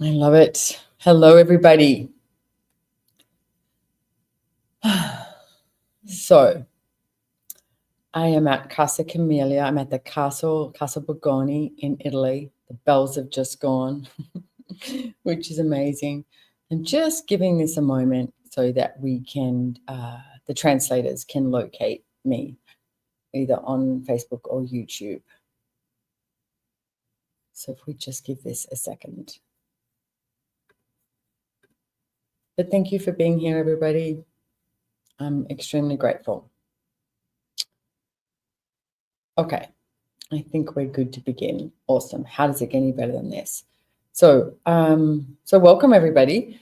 I love it. Hello, everybody. So, I am at Casa Camellia. I'm at the Casa Borgoni in Italy. The bells have just gone, which is amazing. I'm just giving this a moment so that we can, the translators can locate me either on Facebook or YouTube. So, if we just give this a second. But thank you for being here, everybody. I'm extremely grateful. Okay, I think we're good to begin. Awesome. How does it get any better than this? So welcome everybody.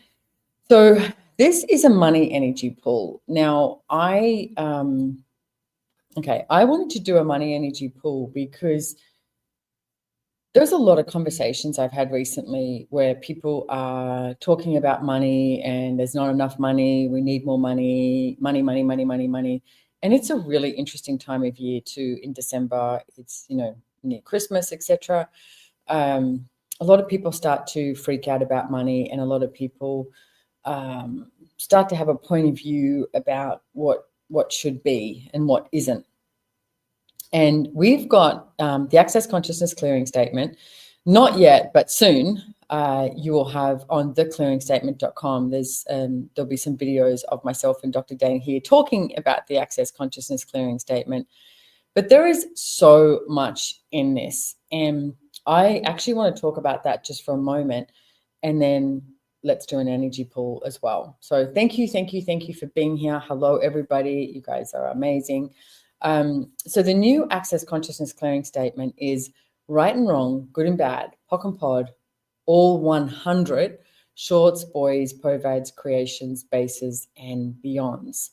So this is a money energy pull. Now I wanted to do a money energy pull because there's a lot of conversations I've had recently where people are talking about money and there's not enough money. We need more money. And it's a really interesting time of year too. In December, it's near Christmas, etc. A lot of people start to freak out about money, and a lot of people start to have a point of view about what should be and what isn't. And we've got the Access Consciousness Clearing Statement. Not yet, but soon you will have on theclearingstatement.com. There'll be some videos of myself and Dr. Dane here talking about the Access Consciousness Clearing Statement. But there is so much in this. And I actually want to talk about that just for a moment. And then let's do an energy pull as well. So thank you for being here. Hello, everybody. You guys are amazing. So the new Access Consciousness Clearing Statement is right and wrong, good and bad, POC and POD, all 100, shorts, boys, provides, creations, bases, and beyonds.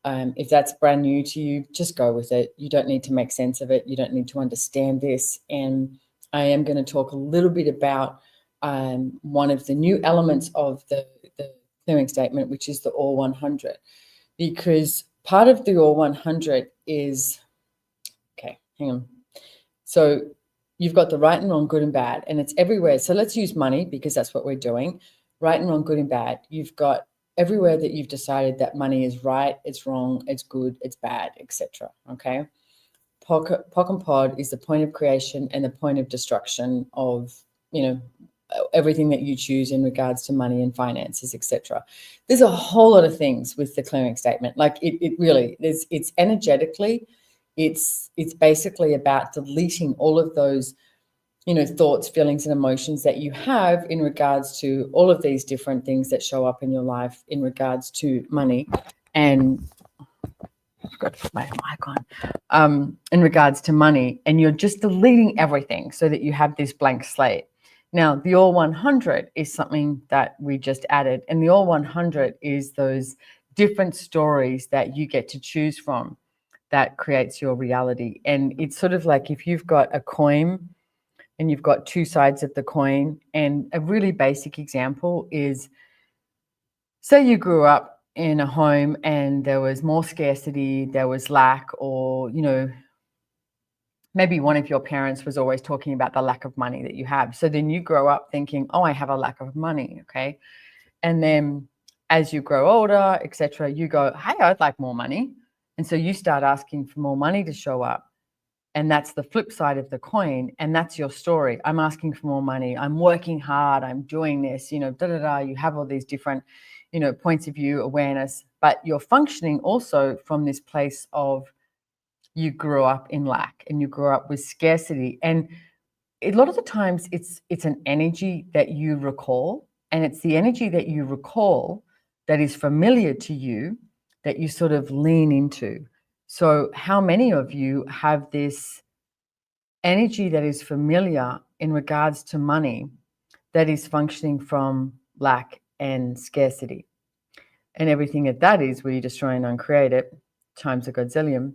If that's brand new to you, just go with it. You don't need to make sense of it. You don't need to understand this. And I am going to talk a little bit about one of the new elements of the clearing statement, which is the all 100, because part of the all 100 is, okay, hang on. So you've got the right and wrong, good and bad, and it's everywhere. So let's use money because that's what we're doing. Right and wrong, good and bad. You've got everywhere that you've decided that money is right, it's wrong, it's good, it's bad, etc. Okay. POC and POD is the point of creation and the point of destruction of, everything that you choose in regards to money and finances, etc. There's a whole lot of things with the clearing statement. Like it really is. It's energetically, it's basically about deleting all of those, thoughts, feelings, and emotions that you have in regards to all of these different things that show up in your life in regards to money. And I've got to put my mic on. In regards to money, and you're just deleting everything so that you have this blank slate. Now, the all 100 is something that we just added, and the all 100 is those different stories that you get to choose from that creates your reality. And it's sort of like if you've got a coin and you've got two sides of the coin, and a really basic example is, say you grew up in a home and there was more scarcity, there was lack, or, maybe one of your parents was always talking about the lack of money that you have. So then you grow up thinking, oh, I have a lack of money. Okay. And then as you grow older, etc., you go, hey, I'd like more money. And so you start asking for more money to show up. And that's the flip side of the coin. And that's your story. I'm asking for more money. I'm working hard. I'm doing this, You have all these different, points of view, awareness, but you're functioning also from this place of, you grew up in lack and you grew up with scarcity. And a lot of the times it's an energy that you recall, and it's the energy that you recall that is familiar to you that you sort of lean into. So how many of you have this energy that is familiar in regards to money that is functioning from lack and scarcity? And everything that is where you destroy and uncreate it times a godzillion.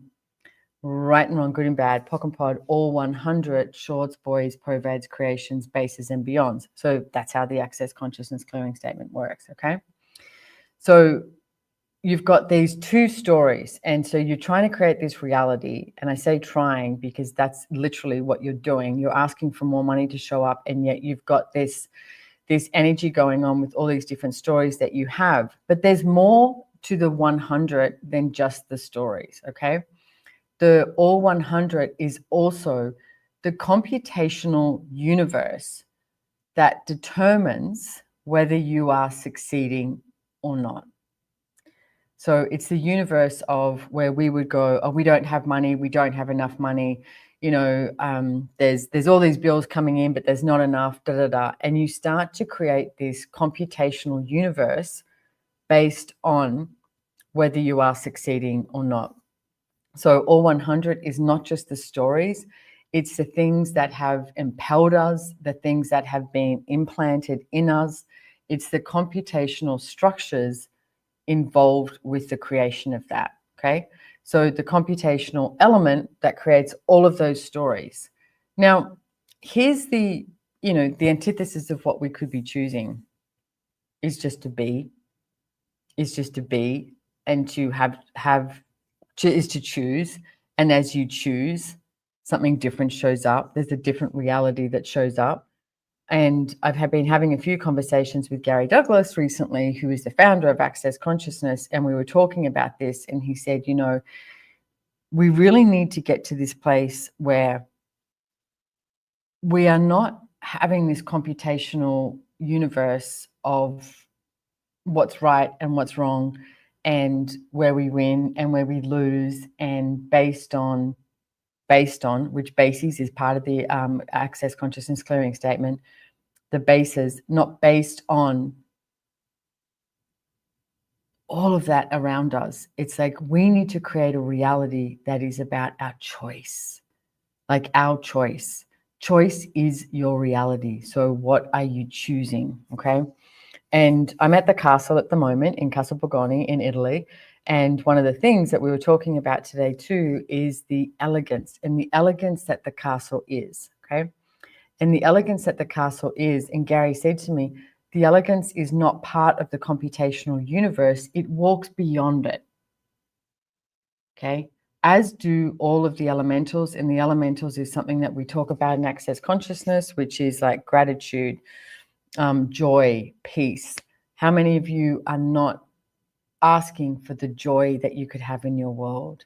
Right and wrong, good and bad, POC and POD, all 100, shorts, boys, provides, creations, bases, and beyonds. So that's how the Access Consciousness Clearing Statement works, okay? So you've got these two stories, and so you're trying to create this reality, and I say trying because that's literally what you're doing. You're asking for more money to show up, and yet you've got this this energy going on with all these different stories that you have. But there's more to the 100 than just the stories, okay? The all 100 is also the computational universe that determines whether you are succeeding or not. So it's the universe of where we would go, oh, we don't have money, we don't have enough money, there's all these bills coming in, but there's not enough, da da da. And you start to create this computational universe based on whether you are succeeding or not. So all 100 is not just the stories, it's the things that have impelled us, the things that have been implanted in us. It's the computational structures involved with the creation of that, okay? So the computational element that creates all of those stories. Now, here's the antithesis of what we could be choosing is just to be, and to is to choose. And as you choose, something different shows up. There's a different reality that shows up. And I've been having a few conversations with Gary Douglas recently, who is the founder of Access Consciousness. And we were talking about this. And he said, we really need to get to this place where we are not having this computational universe of what's right and what's wrong, and where we win and where we lose, and based on which basis is part of the Access Consciousness clearing statement, the basis, not based on all of that around us. It's like we need to create a reality that is about our choice, like our choice. Choice is your reality. So what are you choosing? Okay. And I'm at the castle at the moment in Castle Borgone in Italy. And one of the things that we were talking about today too is the elegance, and the elegance that the castle is, okay? And the elegance that the castle is, and Gary said to me, the elegance is not part of the computational universe, it walks beyond it, okay? As do all of the elementals, and the elementals is something that we talk about in Access Consciousness, which is like gratitude, joy, peace. How many of you are not asking for the joy that you could have in your world?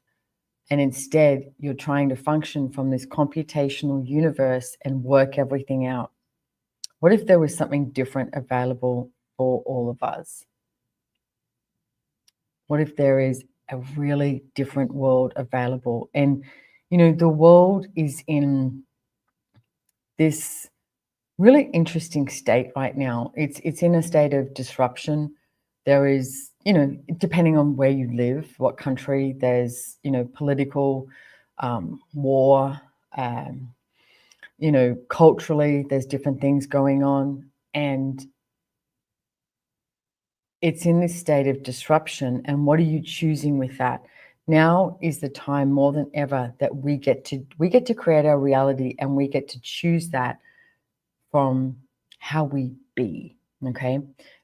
And instead, you're trying to function from this computational universe and work everything out. What if there was something different available for all of us? What if there is a really different world available? And, the world is in this really interesting state right now. It's in a state of disruption. There is, depending on where you live, what country, there's, political war, culturally, there's different things going on. And it's in this state of disruption. And what are you choosing with that? Now is the time more than ever that we get to create our reality, and we get to choose that from how we be, okay?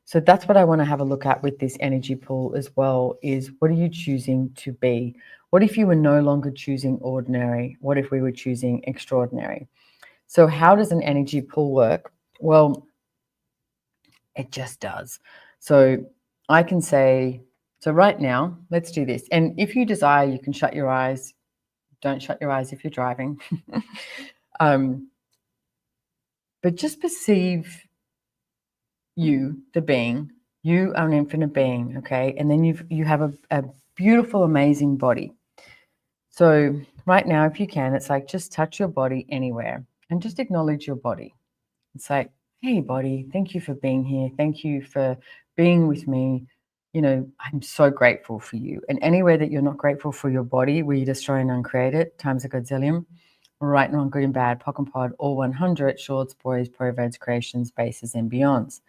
So that's what I want to have a look at with this energy pool as well, is what are you choosing to be? What if you were no longer choosing ordinary? What if we were choosing extraordinary? So how does an energy pool work? Well, it just does. So I can say, so right now, let's do this. And if you desire, you can shut your eyes. Don't shut your eyes if you're driving. But just perceive you, the being. You are an infinite being, okay? And then you have a beautiful, amazing body. So right now, if you can, it's like just touch your body anywhere and just acknowledge your body. It's like, hey, body, thank you for being here. Thank you for being with me. I'm so grateful for you. And anywhere that you're not grateful for your body, where you destroy and uncreate it, times a godzillion. Right and wrong, good and bad, POC and POD, all 100, shorts, boys, proverbs, creations, bases, and beyonds.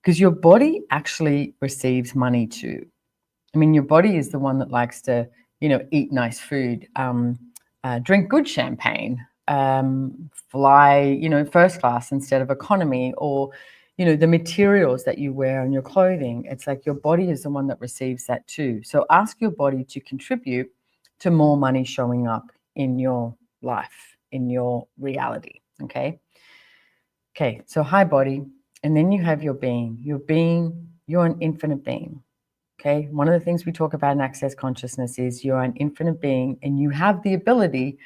Because your body actually receives money too. I mean, your body is the one that likes to, eat nice food, drink good champagne, fly, first class instead of economy, or, the materials that you wear on your clothing. It's like your body is the one that receives that too. So ask your body to contribute to more money showing up in your life, in your reality. Okay. So hi, body. And then you have your being. Your being, you're an infinite being. Okay. One of the things we talk about in Access Consciousness is you're an infinite being and you have the ability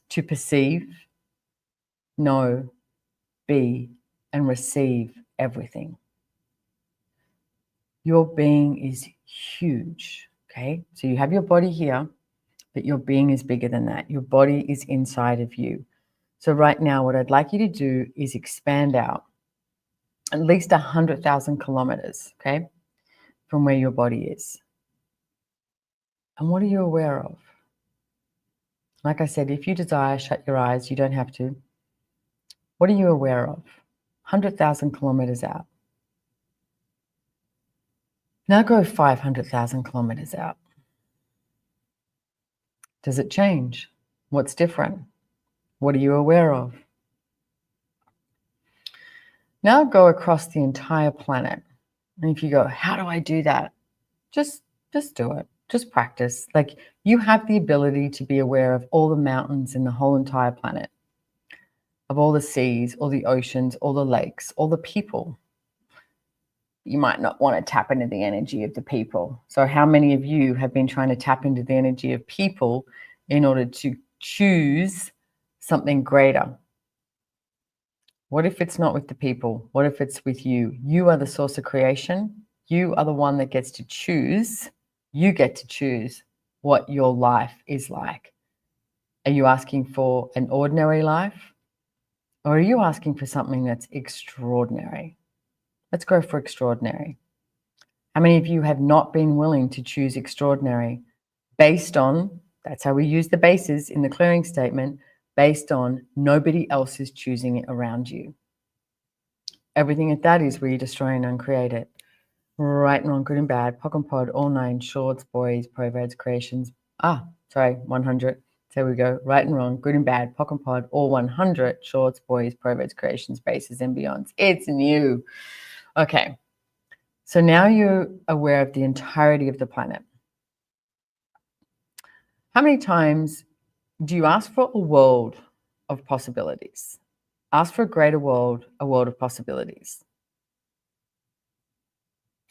to perceive, know, be, and receive everything. Your being is huge. Okay. So you have your body here, but your being is bigger than that. Your body is inside of you. So right now, what I'd like you to do is expand out at least 100,000 kilometers, okay, from where your body is. And what are you aware of? Like I said, if you desire, shut your eyes. You don't have to. What are you aware of? 100,000 kilometers out. Now go 500,000 kilometers out. Does it change? What's different? What are you aware of? Now go across the entire planet. And if you go, how do I do that? Just do it. Just practice. Like, you have the ability to be aware of all the mountains in the whole entire planet, of all the seas, all the oceans, all the lakes, all the people. You might not want to tap into the energy of the people. So how many of you have been trying to tap into the energy of people in order to choose something greater? What if it's not with the people? What if it's with you? You are the source of creation. You are the one that gets to choose. You get to choose what your life is like. Are you asking for an ordinary life? Or are you asking for something that's extraordinary? Let's go for extraordinary. How many of you have not been willing to choose extraordinary based on, that's how we use the bases in the clearing statement, based on nobody else is choosing it around you? Everything at that is where you destroy and uncreate it. Right and wrong, good and bad, POC and POD, all nine, shorts, boys, proverbs, creations. 100. There we go. Right and wrong, good and bad, POC and POD, all 100, shorts, boys, proverbs, creations, bases, and beyonds. It's new. Okay. So now you're aware of the entirety of the planet. How many times do you ask for a world of possibilities? Ask for a greater world, a world of possibilities.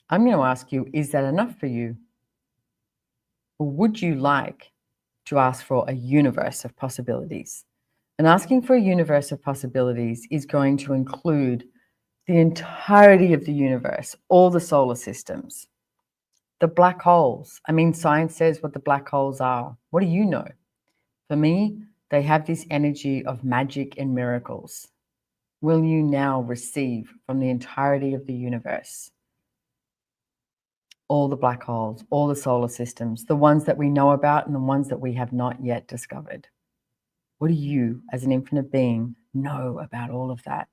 I'm going to ask you, is that enough for you? Or would you like to ask for a universe of possibilities? And asking for a universe of possibilities is going to include the entirety of the universe, all the solar systems, the black holes. I mean, science says what the black holes are. What do you know? For me, they have this energy of magic and miracles. Will you now receive from the entirety of the universe? All the black holes, all the solar systems, the ones that we know about and the ones that we have not yet discovered. What do you, as an infinite being, know about all of that?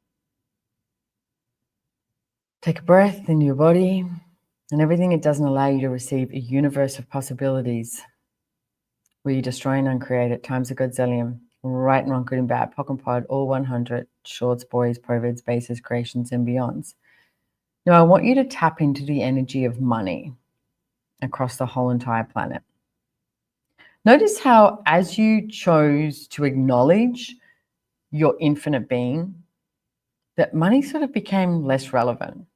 Take a breath into your body and everything it doesn't allow you to receive a universe of possibilities where you destroy and uncreate it times a godzillion, right and wrong, good and bad, POC and POD, all 100, shorts, boys, proverbs, bases, creations, and beyonds. Now, I want you to tap into the energy of money across the whole entire planet. Notice how, as you chose to acknowledge your infinite being, that money sort of became less relevant.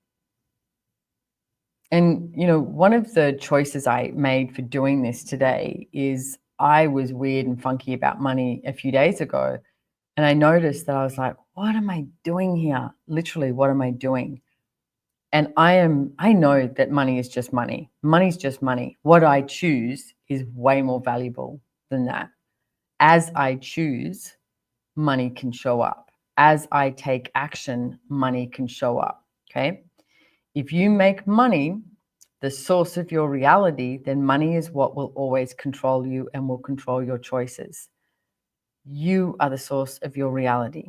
And, one of the choices I made for doing this today is I was weird and funky about money a few days ago. And I noticed that I was like, what am I doing here? Literally, what am I doing? And I know that money is just money. Money's just money. What I choose is way more valuable than that. As I choose, money can show up. As I take action, money can show up. Okay. If you make money the source of your reality, then money is what will always control you and will control your choices. You are the source of your reality.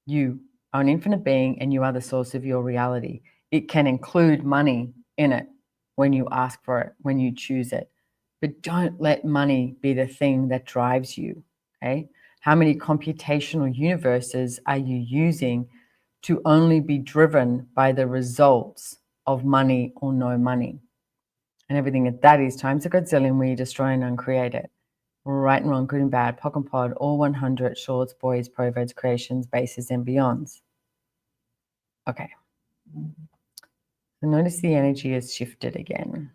You are an infinite being and you are the source of your reality. It can include money in it when you ask for it, when you choose it. But don't let money be the thing that drives you. Okay? How many computational universes are you using to only be driven by the results of money or no money? And everything that is times a godzillion where you destroy and uncreate it. Right and wrong, good and bad, POC and POD, all 100, shorts, boys, proverbs, creations, bases, and beyonds. Okay. So notice the energy has shifted again.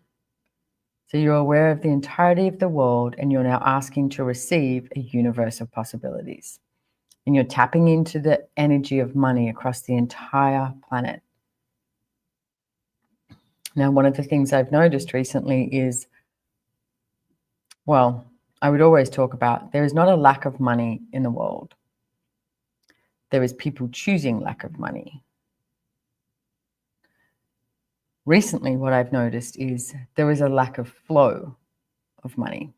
So you're aware of the entirety of the world, and you're now asking to receive a universe of possibilities. And you're tapping into the energy of money across the entire planet. Now, one of the things I've noticed recently is, well, I would always talk about there is not a lack of money in the world. There is people choosing lack of money. Recently, what I've noticed is there is a lack of flow of money.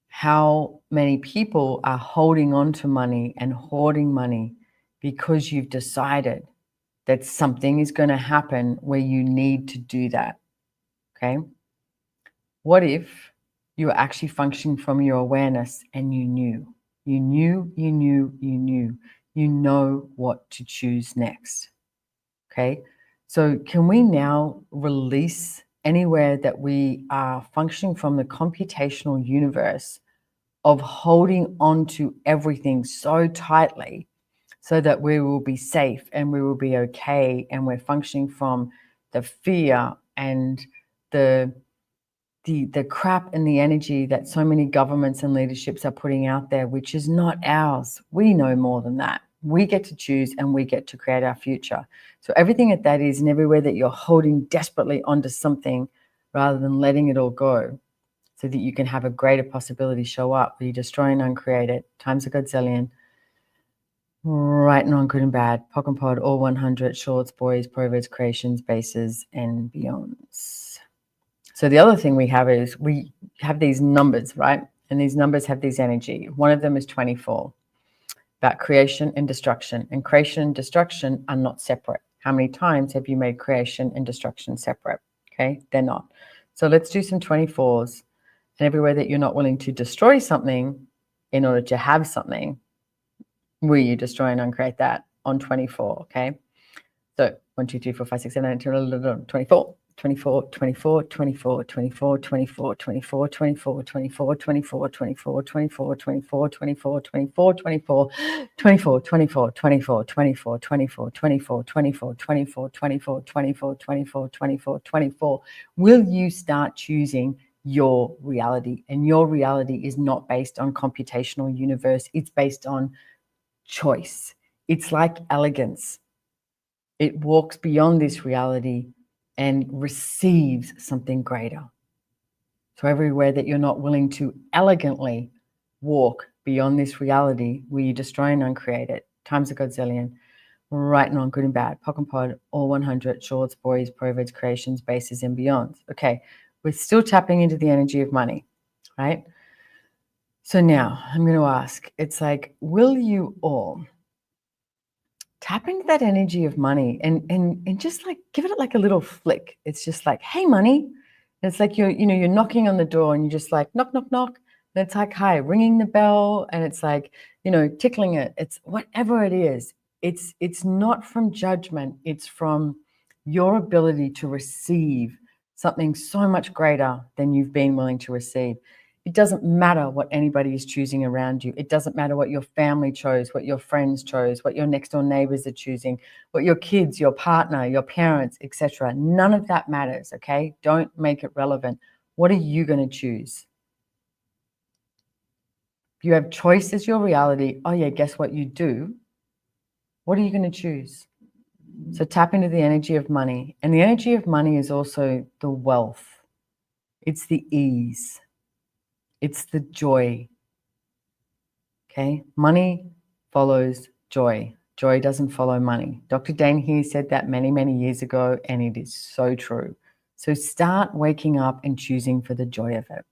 How many people are holding on to money and hoarding money because you've decided that something is going to happen where you need to do that, okay? What if you were actually functioning from your awareness and you know what to choose next, okay? So can we now release anywhere that we are functioning from the computational universe of holding on to everything so tightly so that we will be safe and we will be okay, and we're functioning from the fear and the crap and the energy that so many governments and leaderships are putting out there, which is not ours. We know more than that. We get to choose and we get to create our future. So everything that is, and everywhere that you're holding desperately onto something rather than letting it all go, so that you can have a greater possibility show up, where you destroy and uncreate it, times a godzillion, right and wrong, good and bad, POC and POD, all 100, shorts, boys, proverbids, creations, bases, and beyonds. So the other thing we have is we have these numbers, right? And these numbers have this energy. One of them is 24, about creation and destruction. And creation and destruction are not separate. How many times have you made creation and destruction separate? Okay, they're not. So let's do some 24s. And everywhere that you're not willing to destroy something in order to have something, will you destroy and uncreate that on 24, okay? So 1, 2, 3, 4, 5, 6, 7, 8, 10, 24. 24, 24, 24, 24, 24, 24, 24, 24, 24, 24, 24, 24, 24, 24, 24, 24, 24, 24, 24, 24, 24, 24, 24, 24, 24, 24, 24, 24. Will you start choosing your reality? And your reality is not based on computational universe. It's based on choice. It's like elegance. It walks beyond this reality and receives something greater. So everywhere that you're not willing to elegantly walk beyond this reality, where you destroy and uncreate it, times a godzillion, right and wrong, good and bad, POC and POD, all 100, shorts, boys, proverbids, creations, bases, and beyonds. Okay, we're still tapping into the energy of money, right? So now I'm going to ask, it's like, will you all tap into that energy of money and just like give it like a little flick? It's just like, hey, money. And it's like you're knocking on the door and you're just like, knock, knock, knock. And it's like, hi, ringing the bell, and it's like, tickling it. It's whatever it is. It's not from judgment. It's from your ability to receive something so much greater than you've been willing to receive. It doesn't matter what anybody is choosing around you. It doesn't matter what your family chose, what your friends chose, what your next door neighbors are choosing, what your kids, your partner, your parents, etc. None of that matters, okay? Don't make it relevant. What are you going to choose? You have choice as your reality. Oh yeah, guess what you do? What are you going to choose? So tap into the energy of money. And the energy of money is also the wealth. It's the ease. It's the joy. Okay, money follows joy. Joy doesn't follow money. Dr. Dane here said that many, many years ago, and it is so true. So start waking up and choosing for the joy of it.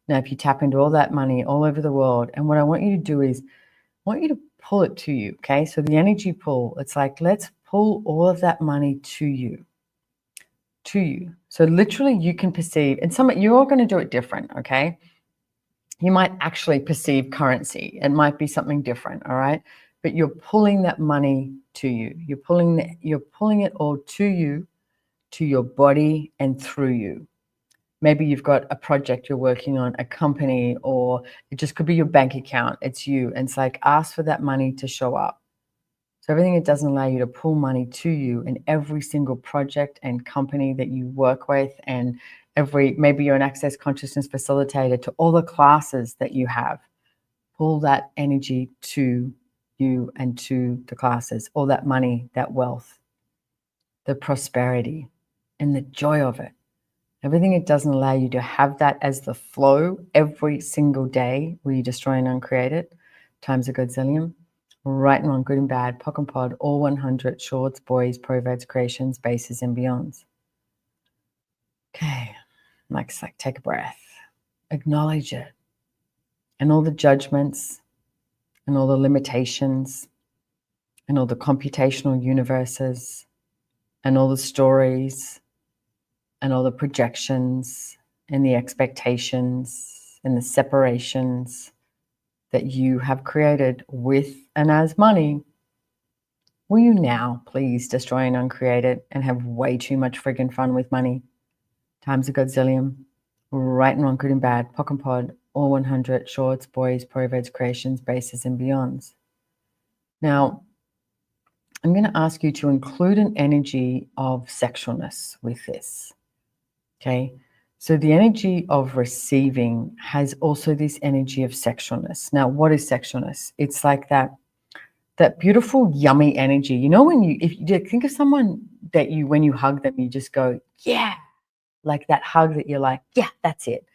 Now, if you tap into all that money all over the world, and what I want you to do is, I want you to pull it to you, okay? So the energy pull, it's like, let's pull all of that money to you. So literally you can perceive, and you're all going to do it different, okay? You might actually perceive currency. It might be something different, all right? But you're pulling that money to you. You're pulling it all to you, to your body and through you. Maybe you've got a project you're working on, a company, or it just could be your bank account. It's you. And it's like, ask for that money to show up. So everything that doesn't allow you to pull money to you in every single project and company that you work with, and maybe you're an access consciousness facilitator, to all the classes that you have, pull that energy to you and to the classes, all that money, that wealth, the prosperity, and the joy of it. Everything that doesn't allow you to have that as the flow every single day where you destroy and uncreate it, times a godzillion, right and wrong, good and bad, POC and POD, all 100, shorts, boys, proverts, creations, bases, and beyonds. Okay, next, take a breath, acknowledge it, and all the judgments, and all the limitations, and all the computational universes, and all the stories, and all the projections, and the expectations, and the separations that you have created with and as money. Will you now please destroy and uncreate it and have way too much friggin' fun with money? Times a godzillion, right and wrong, good and bad, POC and POD, all 100, shorts, boys, proverts, creations, bases, and beyonds. Now, I'm going to ask you to include an energy of sexualness with this. Okay, so the energy of receiving has also this energy of sexualness. Now, what is sexualness? It's like that beautiful, yummy energy. You know, if you think of someone that when you hug them, you just go, yeah, like that hug that you're like, yeah, that's it.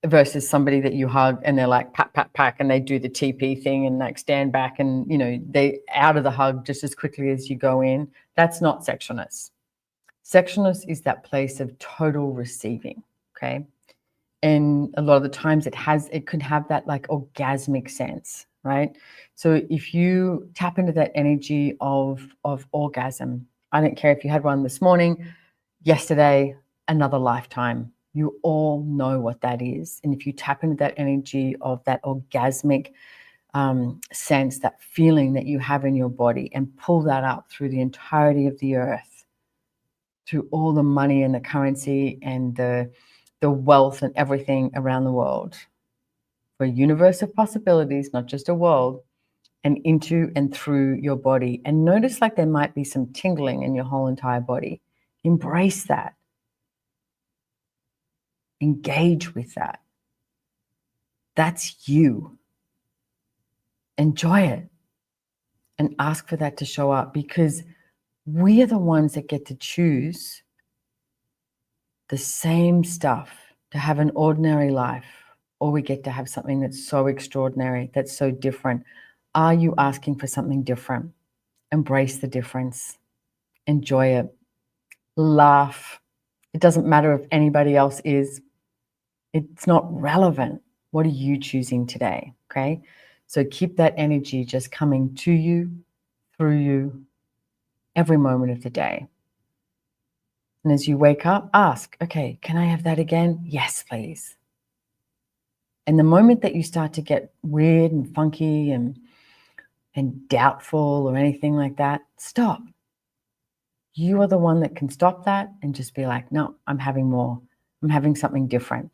Versus somebody that you hug and they're like, pat, pat, pat, and they do the TP thing and like stand back and, they out of the hug just as quickly as you go in. That's not sexualness. Sexualness is that place of total receiving, okay? And a lot of the times it could have that like orgasmic sense, right? So if you tap into that energy of orgasm, I don't care if you had one this morning, yesterday, another lifetime, you all know what that is. And if you tap into that energy of that orgasmic sense, that feeling that you have in your body, and pull that up through the entirety of the earth, through all the money and the currency and the wealth and everything around the world, for a universe of possibilities, not just a world, and into and through your body. And notice like there might be some tingling in your whole entire body. Embrace that. Engage with that. That's you. Enjoy it and ask for that to show up, because we are the ones that get to choose the same stuff, to have an ordinary life, or we get to have something that's so extraordinary, that's so different. Are you asking for something different? Embrace the difference. Enjoy it. Laugh. It doesn't matter if anybody else is. It's not relevant. What are you choosing today? Okay? So keep that energy just coming to you, through you, every moment of the day. And as you wake up, ask, okay, can I have that again? Yes, please. And the moment that you start to get weird and funky and doubtful or anything like that, stop. You are the one that can stop that and just be like, no, I'm having more. I'm having something different.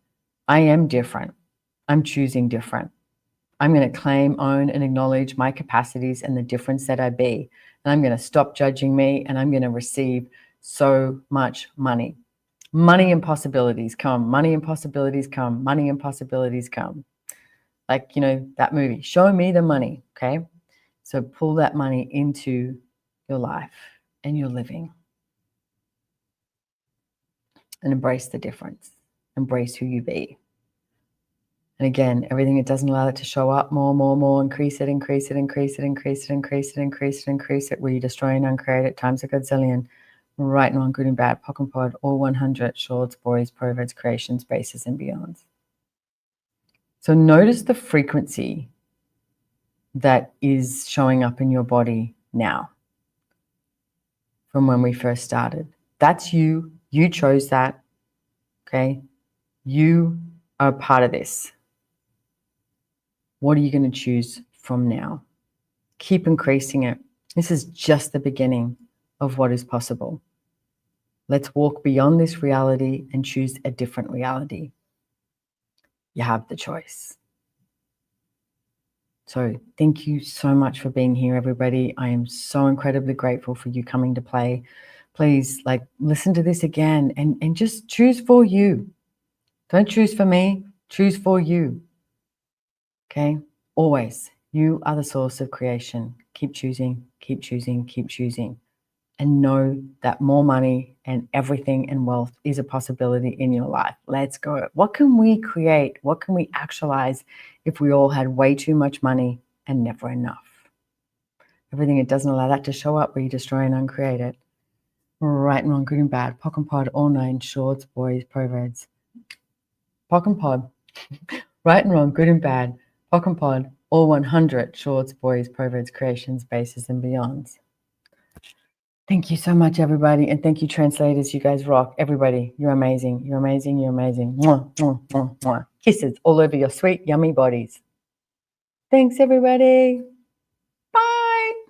I am different. I'm choosing different. I'm going to claim, own, and acknowledge my capacities and the difference that I be. And I'm going to stop judging me, and I'm going to receive so much money. Money and possibilities come. Money and possibilities come. Money and possibilities come. Like, that movie, Show Me the Money, okay? So pull that money into your life and your living. And embrace the difference. Embrace who you be. And again, everything that doesn't allow it to show up, more, increase it, increase it, increase it, increase it, increase it, increase it, increase it, where you destroy and uncreate it, times a godzillion, right and wrong, good and bad, POC and POD, all 100, shorts, boys, proverts, creations, bases, and beyonds. So notice the frequency that is showing up in your body now from when we first started. That's you. You chose that. Okay? You are a part of this. What are you going to choose from now? Keep increasing it. This is just the beginning of what is possible. Let's walk beyond this reality and choose a different reality. You have the choice. So thank you so much for being here, everybody. I am so incredibly grateful for you coming to play. Please, listen to this again and just choose for you. Don't choose for me, choose for you. Okay? Always, you are the source of creation. Keep choosing, keep choosing, keep choosing. And know that more money and everything and wealth is a possibility in your life. Let's go. What can we create? What can we actualize if we all had way too much money and never enough? Everything that doesn't allow that to show up, we destroy and uncreate it. Right and wrong, good and bad, POC and POD, all nine, shorts, boys, proverbs. POC and POD, right and wrong, good and bad, POC and POD, all 100, shorts, boys, proverbs, creations, bases, and beyonds. Thank you so much, everybody. And thank you, translators. You guys rock. Everybody, you're amazing. You're amazing. You're amazing. Mwah, mwah, mwah, mwah. Kisses all over your sweet, yummy bodies. Thanks, everybody. Bye.